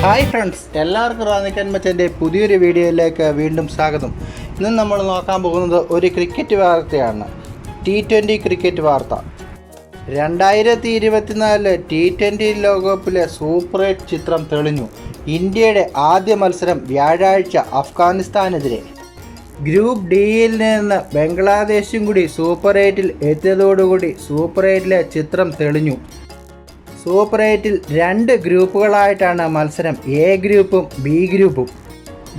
Hi friends, എല്ലാവർക്കും റാന്നിക്കൻ മച്ചൻ്റെ പുതിയൊരു വീഡിയോയിലേക്ക് വീണ്ടും സ്വാഗതം. ഇന്ന് നമ്മൾ നോക്കാൻ പോകുന്നത് ഒരു ക്രിക്കറ്റ് വാർത്തയാണ്. T20 ക്രിക്കറ്റ് വാർത്ത. 2024 T20 ലോകകപ്പിലെ സൂപ്പർ 8 ചിത്രം തെളിഞ്ഞു. ഇന്ത്യയുടെ ആദ്യ മത്സരം വ്യാഴാഴ്ച അഫ്ഗാനിസ്ഥാനെതിരെ. ഗ്രൂപ്പ് ഡിയിൽ നിന്ന് ബംഗ്ലാദേശും കൂടി സൂപ്പർ 8-ൽ എത്തിയതോടുകൂടി സൂപ്പർ 8-ലെ ചിത്രം തെളിഞ്ഞു. സൂപ്പർ 8-ൽ 2 ഗ്രൂപ്പുകളായിട്ടാണ് മത്സരം, എ ഗ്രൂപ്പും ബി ഗ്രൂപ്പും.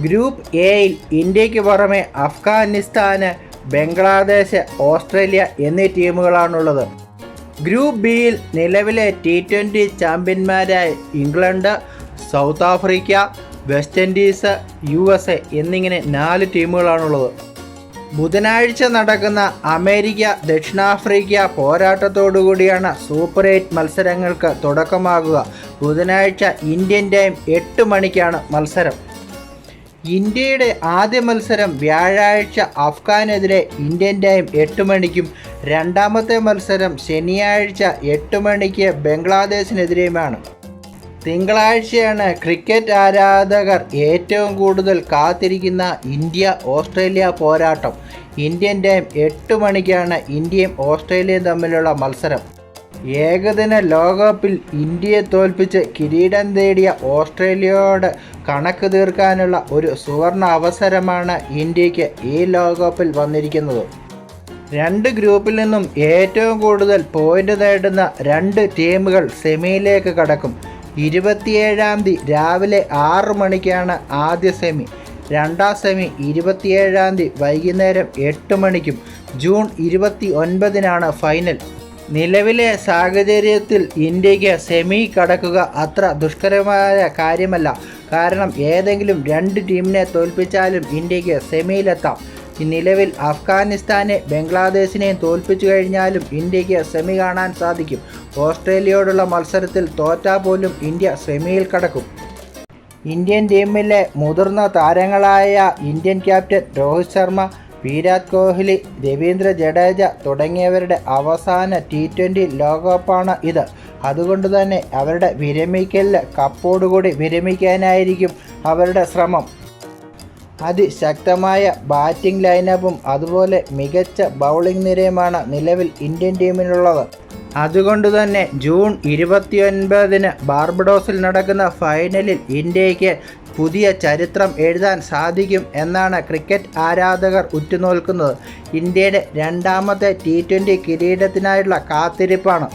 ഗ്രൂപ്പ് എയിൽ ഇന്ത്യക്ക് പുറമെ അഫ്ഗാനിസ്ഥാന്, ബംഗ്ലാദേശ്, ഓസ്ട്രേലിയ എന്നീ ടീമുകളാണുള്ളത്. ഗ്രൂപ്പ് ബിയിൽ നിലവിലെ T20 ചാമ്പ്യന്മാരായ England, south Africa, west Indies, USA എന്നിങ്ങനെ 4 ടീമുകളാണുള്ളത്. ബുധനാഴ്ച നടക്കുന്ന അമേരിക്ക ദക്ഷിണാഫ്രിക്ക പോരാട്ടത്തോടുകൂടിയാണ് സൂപ്പർ 8 മത്സരങ്ങൾക്ക് തുടക്കമാകുക. ബുധനാഴ്ച ഇന്ത്യൻ ടൈം 8 മണിക്കാണ് മത്സരം. ഇന്ത്യയുടെ ആദ്യ മത്സരം വ്യാഴാഴ്ച അഫ്ഗാനെതിരെ ഇന്ത്യൻ ടൈം 8 മണിക്കും രണ്ടാമത്തെ മത്സരം ശനിയാഴ്ച 8 മണിക്ക് ബംഗ്ലാദേശിനെതിരെയുമാണ്. തിങ്കളാഴ്ചയാണ് ക്രിക്കറ്റ് ആരാധകർ ഏറ്റവും കൂടുതൽ കാത്തിരിക്കുന്ന ഇന്ത്യ-ഓസ്ട്രേലിയ പോരാട്ടം. ഇന്ത്യൻ ടൈം 8 മണിക്കാണ് ഇന്ത്യയും ഓസ്ട്രേലിയയും തമ്മിലുള്ള മത്സരം. ഏകദിന ലോകകപ്പിൽ ഇന്ത്യയെ തോൽപ്പിച്ച് കിരീടം നേടിയ ഓസ്ട്രേലിയയോട് കണക്ക് തീർക്കാനുള്ള ഒരു സുവർണ അവസരമാണ് ഇന്ത്യക്ക് ഈ ലോകകപ്പിൽ വന്നിരിക്കുന്നത്. 2 ഗ്രൂപ്പിൽ നിന്നും ഏറ്റവും കൂടുതൽ പോയിന്റ് നേടുന്ന 2 ടീമുകൾ സെമിയിലേക്ക് കടക്കും. 27-ാം തീയതി രാവിലെ 6 മണിക്കാണ് ആദ്യ സെമി. രണ്ടാം സെമി 27-ാം തീയതി വൈകുന്നേരം 8 മണിക്കും. ജൂൺ 29-നാണ് ഫൈനൽ. നിലവിലെ സാഹചര്യത്തിൽ ഇന്ത്യക്ക് സെമി കടക്കുക അത്ര ദുഷ്കരമായ കാര്യമല്ല. കാരണം ഏതെങ്കിലും 2 ടീമിനെ തോൽപ്പിച്ചാലും ഇന്ത്യക്ക് സെമിയിലെത്താം. നിലവിൽ അഫ്ഗാനിസ്ഥാനെ ബംഗ്ലാദേശിനെയും തോൽപ്പിച്ചു കഴിഞ്ഞാലും ഇന്ത്യക്ക് സെമി കാണാൻ സാധിക്കും. ഓസ്ട്രേലിയയോടുള്ള മത്സരത്തിൽ തോറ്റാൽ പോലും ഇന്ത്യ സെമിയിൽ കടക്കും. ഇന്ത്യൻ ടീമിലെ മുതിർന്ന താരങ്ങളായ ഇന്ത്യൻ ക്യാപ്റ്റൻ രോഹിത് ശർമ്മ, വിരാട് കോഹ്ലി, രവീന്ദ്ര ജഡേജ തുടങ്ങിയവരുടെ അവസാന T20 ലോകകപ്പാണ് ഇത്. അതുകൊണ്ട് തന്നെ അവരുടെ വിരമിക്കലിൽ കപ്പോടുകൂടി വിരമിക്കാനായിരിക്കും അവരുടെ ശ്രമം. അതിശക്തമായ ബാറ്റിംഗ് ലൈനപ്പും അതുപോലെ മികച്ച ബൗളിംഗ് നിരയുമാണ് നിലവിൽ ഇന്ത്യൻ ടീമിനുള്ളത്. അതുകൊണ്ട് തന്നെ ജൂൺ 29-ന് ബാർബഡോസിൽ നടക്കുന്ന ഫൈനലിൽ ഇന്ത്യക്ക് പുതിയ ചരിത്രം എഴുതാൻ സാധിക്കും എന്നാണ് ക്രിക്കറ്റ് ആരാധകർ ഉറ്റുനോക്കുന്നത്. ഇന്ത്യയുടെ രണ്ടാമത്തെ T20 കിരീടത്തിനായുള്ള കാത്തിരിപ്പാണ്.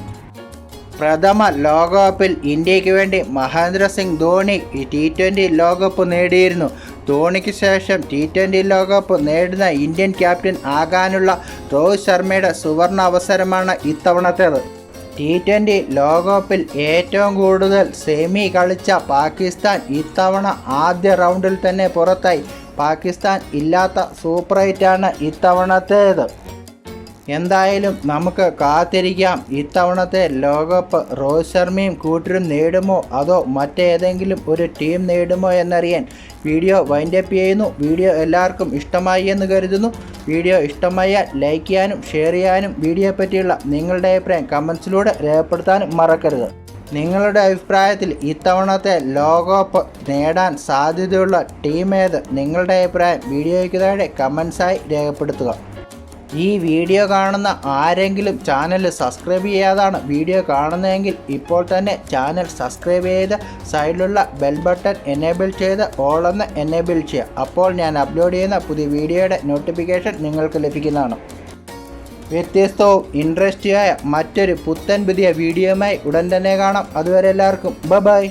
പ്രഥമ ലോകകപ്പിൽ ഇന്ത്യക്ക് വേണ്ടി മഹേന്ദ്ര സിംഗ് ധോണി T20 ലോകകപ്പ് നേടിയിരുന്നു. ധോണിക്ക് ശേഷം T20 ലോകകപ്പ് നേടുന്ന ഇന്ത്യൻ ക്യാപ്റ്റൻ ആകാനുള്ള രോഹിത് ശർമ്മയുടെ സുവർണ അവസരമാണ് ഇത്തവണത്തേത്. T20 ലോകകപ്പിൽ ഏറ്റവും കൂടുതൽ സെമി കളിച്ച പാകിസ്ഥാൻ ഇത്തവണ ആദ്യ റൗണ്ടിൽ തന്നെ പുറത്തായി. പാകിസ്ഥാൻ ഇല്ലാത്ത സൂപ്പർ 8 ഇത്തവണത്തേത്. എന്തായാലും നമുക്ക് കാത്തിരിക്കാം ഇത്തവണത്തെ ലോകകപ്പ് രോഹിത് ശർമ്മയും കൂട്ടരും നേടുമോ അതോ മറ്റേതെങ്കിലും ഒരു ടീം നേടുമോ എന്നറിയാൻ വീഡിയോ വൈൻഡപ്പ് ചെയ്യുന്നു. വീഡിയോ എല്ലാവർക്കും ഇഷ്ടമായി എന്ന് കരുതുന്നു. വീഡിയോ ഇഷ്ടമായാൽ ലൈക്ക് ചെയ്യാനും ഷെയർ ചെയ്യാനും വീഡിയോയെ പറ്റിയുള്ള നിങ്ങളുടെ അഭിപ്രായം കമൻസിലൂടെ രേഖപ്പെടുത്താനും മറക്കരുത്. നിങ്ങളുടെ അഭിപ്രായത്തിൽ ഇത്തവണത്തെ ലോകകപ്പ് നേടാൻ സാധ്യതയുള്ള ടീം ഏത്? നിങ്ങളുടെ അഭിപ്രായം വീഡിയോയ്ക്ക് താഴെ കമൻസായി രേഖപ്പെടുത്തുക. ഈ വീഡിയോ കാണുന്ന ആരെങ്കിലും ചാനൽ സബ്സ്ക്രൈബ് ചെയ്യാതാണ് വീഡിയോ കാണുന്നതെങ്കിൽ ഇപ്പോൾ തന്നെ ചാനൽ സബ്സ്ക്രൈബ് ചെയ്ത് സൈഡിലുള്ള ബെൽ ബട്ടൺ എനേബിൾ ചെയ്ത് ഓൾ എന്ന് എനേബിൾ ചെയ്യുക. അപ്പോൾ ഞാൻ അപ്ലോഡ് ചെയ്യുന്ന പുതിയ വീഡിയോയുടെ നോട്ടിഫിക്കേഷൻ നിങ്ങൾക്ക് ലഭിക്കുന്നതാണ്. വ്യത്യസ്തവും ഇൻട്രസ്റ്റിംഗായ മറ്റൊരു പുത്തൻ പുതിയ വീഡിയോയുമായി ഉടൻ തന്നെ കാണാം. അതുവരെ എല്ലാവർക്കും ബൈ.